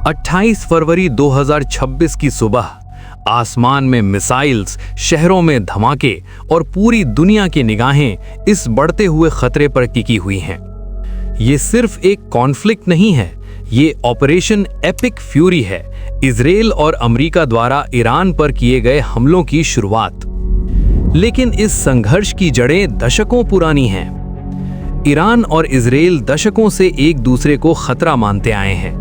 28 फरवरी 2026 की सुबह आसमान में मिसाइल्स, शहरों में धमाके और पूरी दुनिया की निगाहें इस बढ़ते हुए खतरे पर टिकी हुई हैं। ये सिर्फ एक कॉन्फ्लिक्ट नहीं है, ये ऑपरेशन एपिक फ्यूरी है, इजराइल और अमेरिका द्वारा ईरान पर किए गए हमलों की शुरुआत। लेकिन इस संघर्ष की जड़ें दशकों पुरानी हैं। ईरान और इजराइल दशकों से एक दूसरे को खतरा मानते आए हैं।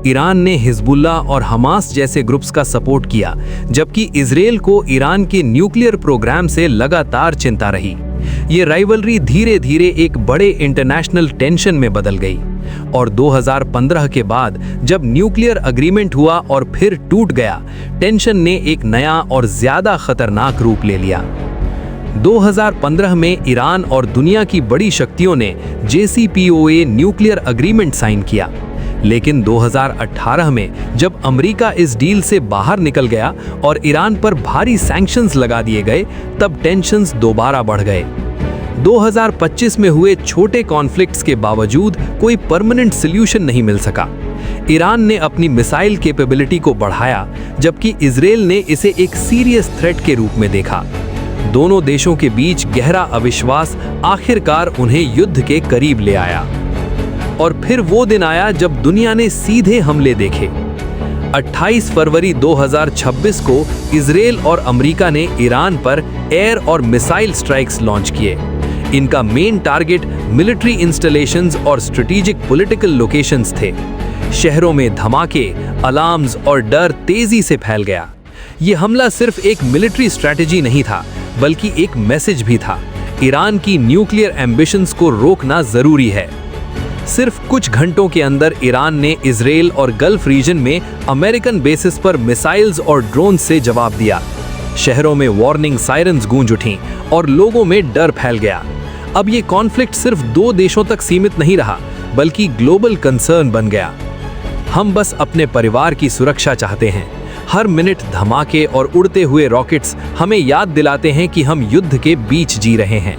ईरान ने हिजबुल्ला और हमास जैसे ग्रुप्स का सपोर्ट किया, जबकि इजराइल को ईरान के न्यूक्लियर प्रोग्राम से लगातार चिंता रही। ये राइवलरी धीरे धीरे एक बड़े इंटरनेशनल टेंशन में बदल गई और 2015 के बाद जब न्यूक्लियर अग्रीमेंट हुआ और फिर टूट गया, टेंशन ने एक नया और ज्यादा खतरनाक रूप ले लिया। 2015 में ईरान और दुनिया की बड़ी शक्तियों ने JCPOA न्यूक्लियर अग्रीमेंट साइन किया, लेकिन 2018 में जब अमेरिका इस डील से बाहर निकल गया और ईरान पर भारी सैंक्शंस लगा दिए गए, तब टेंशन्स दोबारा बढ़ गए। 2025 में हुए छोटे कॉन्फ्लिक्ट्स के बावजूद कोई परमानेंट सॉल्यूशन नहीं मिल सका। ईरान ने अपनी मिसाइल कैपेबिलिटी को बढ़ाया, जबकि इजराइल ने इसे एक सीरियस थ्रेट के रूप में देखा। दोनों देशों के बीच गहरा अविश्वास आखिरकार उन्हें युद्ध के करीब ले आया। और फिर वो दिन आया जब दुनिया ने सीधे हमले देखे। 28 फरवरी 2026 को इजराइल और अमेरिका ने ईरान पर एयर और मिसाइल स्ट्राइक्स लॉन्च किए। इनका मेन टारगेट मिलिट्री इंस्टॉलेशंस और स्ट्रेटेजिक पॉलिटिकल लोकेशंस थे। शहरों में धमाके, अलार्म्स और डर तेजी से फैल गया। ये हमला सिर्फ एक मिलिट्री स्ट्रैटेजी नहीं था, बल्कि एक मैसेज भी था। ईरान की न्यूक्लियर एम्बिशंस को रोकना जरूरी है। सिर्फ कुछ घंटों के अंदर ईरान ने इजराइल और गल्फ रीजन में अमेरिकन बेसिस पर मिसाइल्स और ड्रोन से जवाब दिया। शहरों में वार्निंग सायरन्स गूंज उठीं और लोगों में डर फैल गया। अब ये कॉन्फ्लिक्ट सिर्फ दो देशों तक सीमित नहीं रहा, बल्कि ग्लोबल कंसर्न बन गया। हम बस अपने परिवार की सुरक्षा चाहते हैं। हर मिनट धमाके और उड़ते हुए रॉकेट्स हमें याद दिलाते हैं कि हम युद्ध के बीच जी रहे हैं।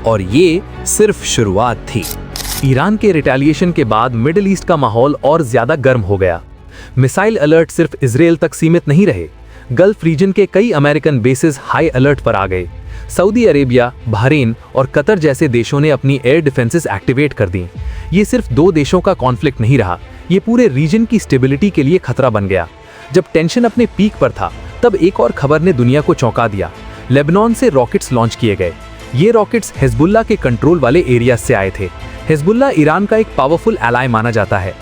और ये सिर्फ शुरुआत थी। ईरान के रिटेलिएशन के बाद मिडिल ईस्ट का माहौल और ज्यादा गर्म हो गया। मिसाइल अलर्ट सिर्फ इजराइल तक सीमित नहीं रहे। गल्फ रीजन के कई अमेरिकन बेसेस हाई अलर्ट पर आ गए। सऊदी अरेबिया, बहरीन और कतर जैसे देशों ने अपनी एयर डिफेंसेस एक्टिवेट कर दी। ये सिर्फ दो देशों का कॉन्फ्लिक्ट नहीं रहा, ये पूरे रीजन की स्टेबिलिटी के लिए खतरा बन गया। जब टेंशन अपने पीक पर था, तब एक और खबर ने दुनिया को चौंका दिया। लेबनान से रॉकेट्स लॉन्च किए गए। ये रॉकेट्स हिजबुल्ला के कंट्रोल वाले एरिया से आए थे। हिजबुल्ला ईरान का एक पावरफुल एलाय माना जाता है।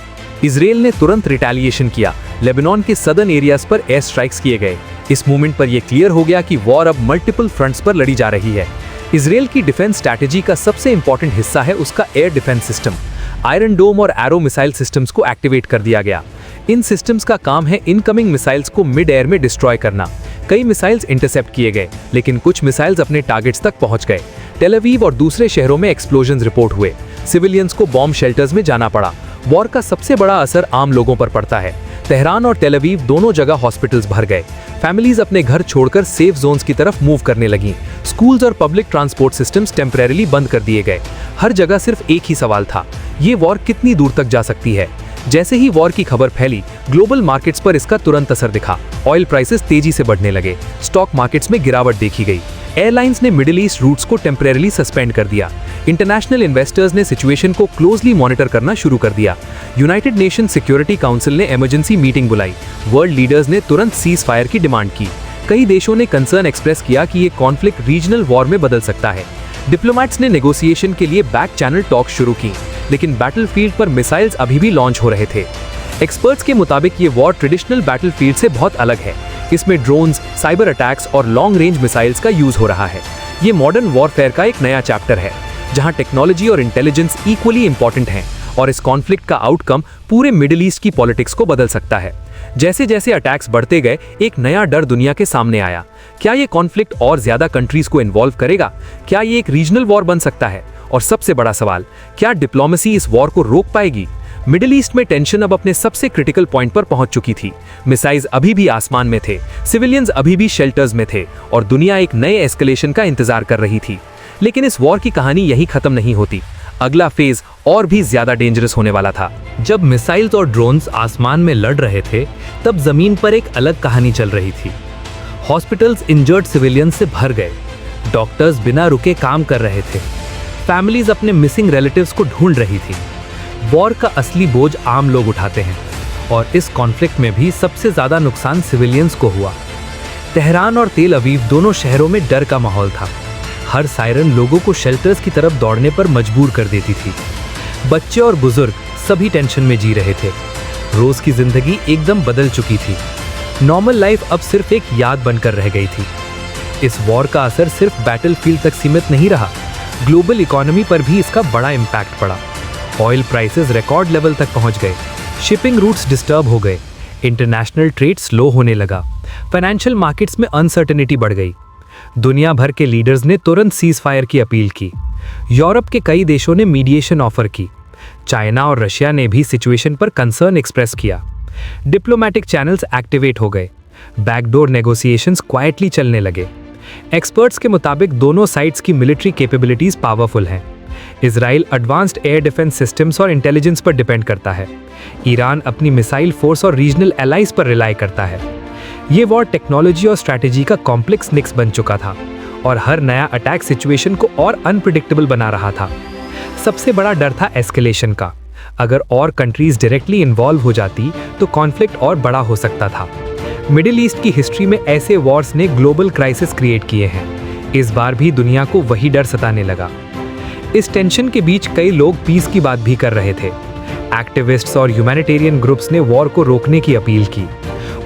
इजराइल ने तुरंत रिटेलिएशन किया। लेबनान के सदर्न एरियाज पर एयर स्ट्राइक्स किए गए। इस मूवमेंट पर यह क्लियर हो गया कि वॉर अब मल्टीपल फ्रंट्स पर लड़ी जा रही है। इजराइल की डिफेंस स्ट्रैटेजी का सबसे इंपॉर्टेंट हिस्सा है उसका एयर डिफेंस सिस्टम। आयरन डोम और एरो मिसाइल सिस्टम्स को एक्टिवेट कर दिया गया। इन सिस्टम्स का काम है इनकमिंग मिसाइल्स को मिड एयर में डिस्ट्रॉय करना। कई मिसाइल्स इंटरसेप्ट किए गए, लेकिन कुछ मिसाइल्स अपने टारगेट्स तक पहुंच गए। टेल अवीव और दूसरे शहरों में एक्सप्लोजन्स रिपोर्ट हुए। सिविलियंस को बॉम्ब शेल्टर्स में जाना पड़ा। वॉर का सबसे बड़ा असर आम लोगों पर पड़ता है। तेहरान और टेल अवीव दोनों जगह हॉस्पिटल्स भर गए। फैमिलीज अपने घर छोड़कर सेफ जोन्स की तरफ मूव करने लगी। स्कूल्स और पब्लिक ट्रांसपोर्ट सिस्टम्स टेम्परेरीली बंद कर दिए गए। हर जगह सिर्फ एक ही सवाल था, ये वॉर कितनी दूर तक जा सकती है। जैसे ही वॉर की खबर फैली, ग्लोबल मार्केट्स पर इसका तुरंत असर दिखा। ऑयल प्राइसेस तेजी से बढ़ने लगे। स्टॉक मार्केट्स में गिरावट देखी गई। एयरलाइंस ने मिडिल ईस्ट रूट्स को टेम्परेरीली सस्पेंड कर दिया। इंटरनेशनल इन्वेस्टर्स ने सिचुएशन को क्लोजली मॉनिटर करना शुरू कर दिया। यूनाइटेड नेशन सिक्योरिटी काउंसिल ने इमरजेंसी मीटिंग बुलाई। वर्ल्ड लीडर्स ने तुरंत सीज फायर की डिमांड की। कई देशों ने कंसर्न एक्सप्रेस किया कि ये कॉन्फ्लिक्ट रीजनल वॉर में बदल सकता है। डिप्लोमैट्स ने नेगोशिएशन के लिए बैक चैनल टॉक शुरू की, लेकिन बैटलफील्ड पर मिसाइल्स अभी भी लॉन्च हो रहे थे। एक्सपर्ट्स के मुताबिक ये वॉर ट्रेडिशनल बैटलफील्ड से बहुत अलग है। इसमें ड्रोन्स, साइबर अटैक्स और लॉन्ग रेंज मिसाइल्स का यूज हो रहा है। ये मॉडर्न वॉरफेयर का एक नया चैप्टर है, जहां टेक्नोलॉजी और इंटेलिजेंस इक्वली इंपॉर्टेंट हैं, और इस कॉन्फ्लिक्ट का आउटकम पूरे मिडिल ईस्ट की पॉलिटिक्स को बदल सकता है। जैसे जैसे अटैक्स बढ़ते गए, एक नया डर दुनिया के सामने आया। क्या ये कॉन्फ्लिक्ट और ज्यादा कंट्रीज को इन्वॉल्व करेगा? क्या ये एक रीजनल वॉर बन सकता है? और सबसे बड़ा सवाल, क्या डिप्लोमेसी इस वॉर को रोक पाएगी? मिडिल ईस्ट में टेंशन अब अपने सबसे क्रिटिकल पॉइंट पर पहुंच चुकी थी। मिसाइल्स अभी भी आसमान में थे, सिविलियंस अभी भी शेल्टर्स में थे, और दुनिया एक नए एस्केलेशन का इंतजार कर रही थी। लेकिन इस वॉर की कहानी यही खत्म नहीं होती। अगला फेज और भी ज्यादा डेंजरस होने वाला था। जब मिसाइल्स और ड्रोन्स आसमान में लड़ रहे थे, तब जमीन पर एक अलग कहानी चल रही थी। हॉस्पिटल्स इंजर्ड सिविलियंस से भर गए, डॉक्टर्स बिना रुके काम कर रहे थे, फैमिलीज अपने मिसिंग रिलेटिव्स को ढूंढ रही थी। वॉर का असली बोझ आम लोग उठाते हैं, और इस कॉन्फ्लिक्ट में भी सबसे ज्यादा नुकसान सिविलियंस को हुआ। तेहरान और तेल अवीव दोनों शहरों में डर का माहौल था। हर सायरन लोगों को शेल्टर्स की तरफ दौड़ने पर मजबूर कर देती थी। बच्चे और बुजुर्ग सभी टेंशन में जी रहे थे। रोज की जिंदगी एकदम बदल चुकी थी। नॉर्मल लाइफ अब सिर्फ एक याद बनकर रह गई थी। इस वॉर का असर सिर्फ बैटलफील्ड तक सीमित नहीं रहा, ग्लोबल इकोनॉमी पर भी इसका बड़ा इम्पैक्ट पड़ा। ऑयल प्राइसेस रिकॉर्ड लेवल तक पहुंच गए, शिपिंग रूट्स डिस्टर्ब हो गए, इंटरनेशनल ट्रेड स्लो होने लगा, फाइनेंशियल मार्केट्स में अनसर्टेनिटी बढ़ गई। दुनिया भर के लीडर्स ने तुरंत सीज फायर की अपील की। यूरोप के कई देशों ने मीडिएशन ऑफर की। चाइना और रशिया ने भी सिचुएशन पर कंसर्न एक्सप्रेस किया। डिप्लोमेटिक चैनल्स एक्टिवेट हो गए, बैकडोर नेगोशिएशंस क्वाइटली चलने लगे। एक्सपर्ट्स के मुताबिक दोनों साइड्स की मिलिट्री कैपेबिलिटीज पावरफुल हैं। Israel advanced air defence systems और इंटेलिजेंस पर डिपेंड करता है। ईरान अपनी मिसाइल फोर्स और रीजनल एलाइज पर रिलाई करता है। ये वॉर टेक्नोलॉजी और स्ट्रैटेजी का कॉम्प्लेक्स मिक्स बन चुका था, और हर नया अटैक सिचुएशन को और अनप्रिडिक्टेबल बना रहा था। सबसे बड़ा डर था एस्केलेशन का। अगर और कंट्रीज डायरेक्टली इन्वॉल्व हो जाती तो कॉन्फ्लिक्ट और बड़ा हो सकता था। मिडिल ईस्ट की हिस्ट्री में ऐसे वॉर्स ने ग्लोबल क्राइसिस क्रिएट किए हैं। इस बार भी दुनिया को वही डर सताने लगा। इस टेंशन के बीच कई लोग पीस की बात भी कर रहे थे। एक्टिविस्ट्स और ह्यूमैनिटेरियन ग्रुप्स ने वॉर को रोकने की अपील की।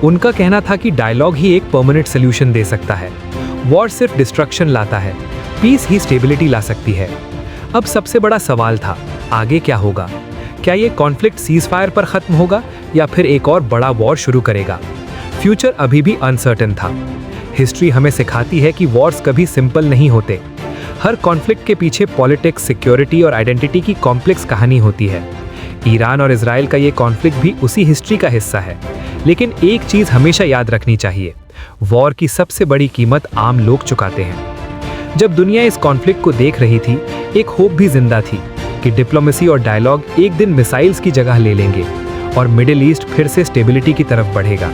उनका कहना था कि डायलॉग ही एक परमानेंट सोल्यूशन दे सकता है। वॉर सिर्फ डिस्ट्रक्शन लाता है, पीस ही स्टेबिलिटी ला सकती है। अब सबसे बड़ा सवाल था, आगे क्या होगा? क्या ये कॉन्फ्लिक्ट सीज फायर पर खत्म होगा या फिर एक और बड़ा वॉर शुरू करेगा? फ्यूचर अभी भी अनसर्टेन था। हिस्ट्री हमें सिखाती है कि वॉर्स कभी सिंपल नहीं होते। हर कॉन्फ्लिक्ट के पीछे पॉलिटिक्स, सिक्योरिटी और आइडेंटिटी की कॉम्प्लेक्स कहानी होती है। ईरान और इजराइल का ये कॉन्फ्लिक्ट भी उसी हिस्ट्री का हिस्सा है। लेकिन एक चीज हमेशा याद रखनी चाहिए, वॉर की सबसे बड़ी कीमत आम लोग चुकाते हैं। जब दुनिया इस कॉन्फ्लिक्ट को देख रही थी, एक होप भी जिंदा थी कि डिप्लोमेसी और डायलॉग एक दिन मिसाइल्स की जगह ले लेंगे और मिडिल ईस्ट फिर से स्टेबिलिटी की तरफ बढ़ेगा।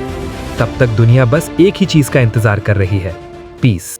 तब तक दुनिया बस एक ही चीज का इंतजार कर रही है, पीस।